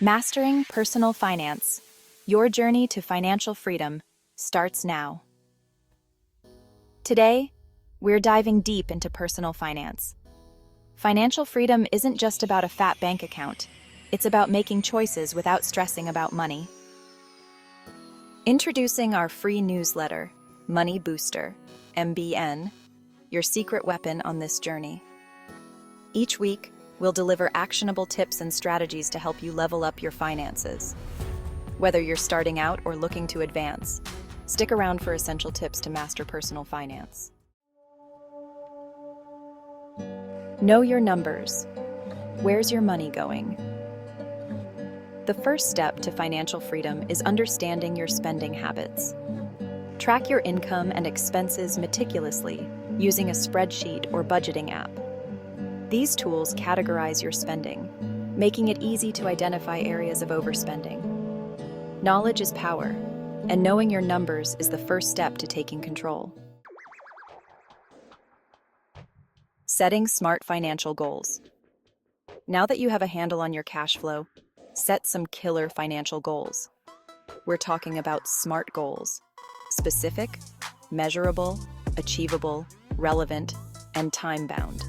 Mastering Personal Finance. Your journey to financial freedom starts now. Today, we're diving deep into personal finance. Financial freedom isn't just about a fat bank account. It's about making choices without stressing about money. Introducing our free newsletter, Money Booster, MBN, your secret weapon on this journey. Each week, we'll deliver actionable tips and strategies to help you level up your finances. Whether you're starting out or looking to advance, stick around for essential tips to master personal finance. Know your numbers. Where's your money going? The first step to financial freedom is understanding your spending habits. Track your income and expenses meticulously using a spreadsheet or budgeting app. These tools categorize your spending, making it easy to identify areas of overspending. Knowledge is power, and knowing your numbers is the first step to taking control. Setting smart financial goals. Now that you have a handle on your cash flow, set some killer financial goals. We're talking about SMART goals: specific, measurable, achievable, relevant, and time-bound.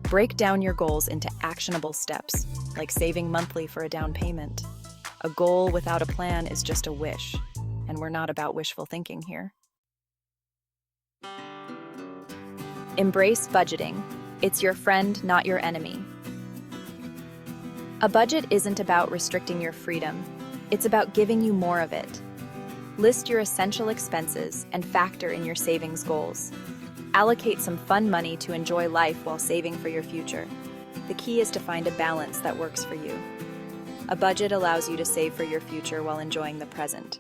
Break down your goals into actionable steps, like saving monthly for a down payment. A goal without a plan is just a wish, and we're not about wishful thinking here. Embrace budgeting. It's your friend, not your enemy. A budget isn't about restricting your freedom. It's about giving you more of it. List your essential expenses and factor in your savings goals. Allocate some fun money to enjoy life while saving for your future. The key is to find a balance that works for you. A budget allows you to save for your future while enjoying the present.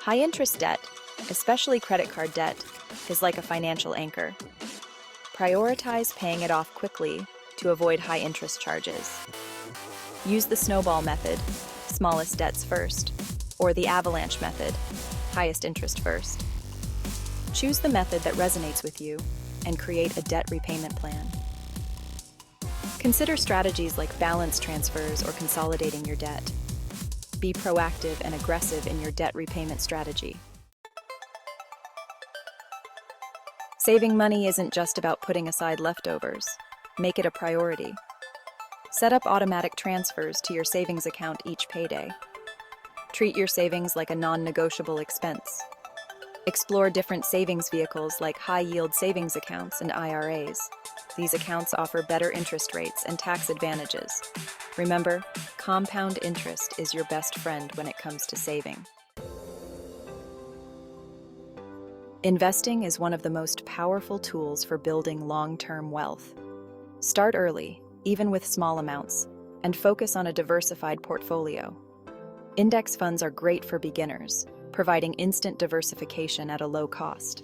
High-interest debt, especially credit card debt, is like a financial anchor. Prioritize paying it off quickly to avoid high-interest charges. Use the snowball method, smallest debts first, or the avalanche method, highest interest first. Choose the method that resonates with you and create a debt repayment plan. Consider strategies like balance transfers or consolidating your debt. Be proactive and aggressive in your debt repayment strategy. Saving money isn't just about putting aside leftovers. Make it a priority. Set up automatic transfers to your savings account each payday. Treat your savings like a non-negotiable expense. Explore different savings vehicles like high-yield savings accounts and IRAs. These accounts offer better interest rates and tax advantages. Remember, compound interest is your best friend when it comes to saving. Investing is one of the most powerful tools for building long-term wealth. Start early, even with small amounts, and focus on a diversified portfolio. Index funds are great for beginners, providing instant diversification at a low cost.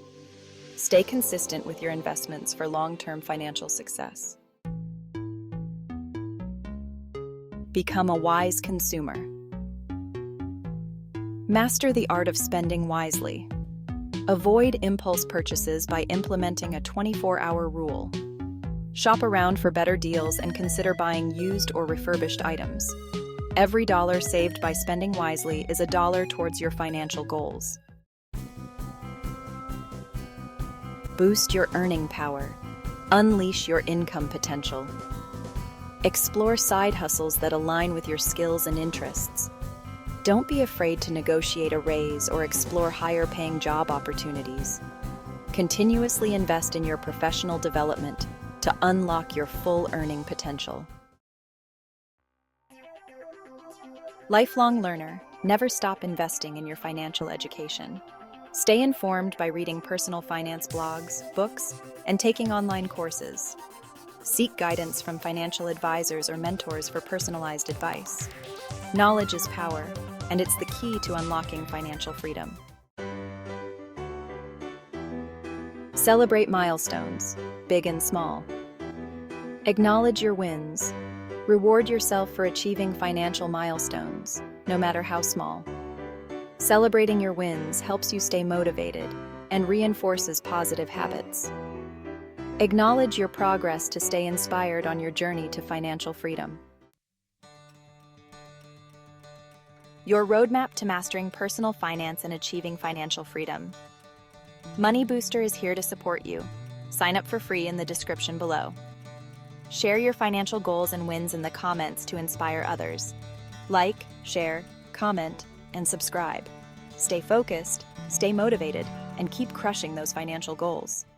Stay consistent with your investments for long-term financial success. Become a wise consumer. Master the art of spending wisely. Avoid impulse purchases by implementing a 24-hour rule. Shop around for better deals and consider buying used or refurbished items. Every dollar saved by spending wisely is a dollar towards your financial goals. Boost your earning power. Unleash your income potential. Explore side hustles that align with your skills and interests. Don't be afraid to negotiate a raise or explore higher-paying job opportunities. Continuously invest in your professional development to unlock your full earning potential. Lifelong learner, never stop investing in your financial education. Stay informed by reading personal finance blogs, books, and taking online courses. Seek guidance from financial advisors or mentors for personalized advice. Knowledge is power, and it's the key to unlocking financial freedom. Celebrate milestones, big and small. Acknowledge your wins. Reward yourself for achieving financial milestones, no matter how small. Celebrating your wins helps you stay motivated and reinforces positive habits. Acknowledge your progress to stay inspired on your journey to financial freedom. Your roadmap to mastering personal finance and achieving financial freedom. Money Booster is here to support you. Sign up for free in the description below. Share your financial goals and wins in the comments to inspire others. Like, share, comment, and subscribe. Stay focused, stay motivated, and keep crushing those financial goals.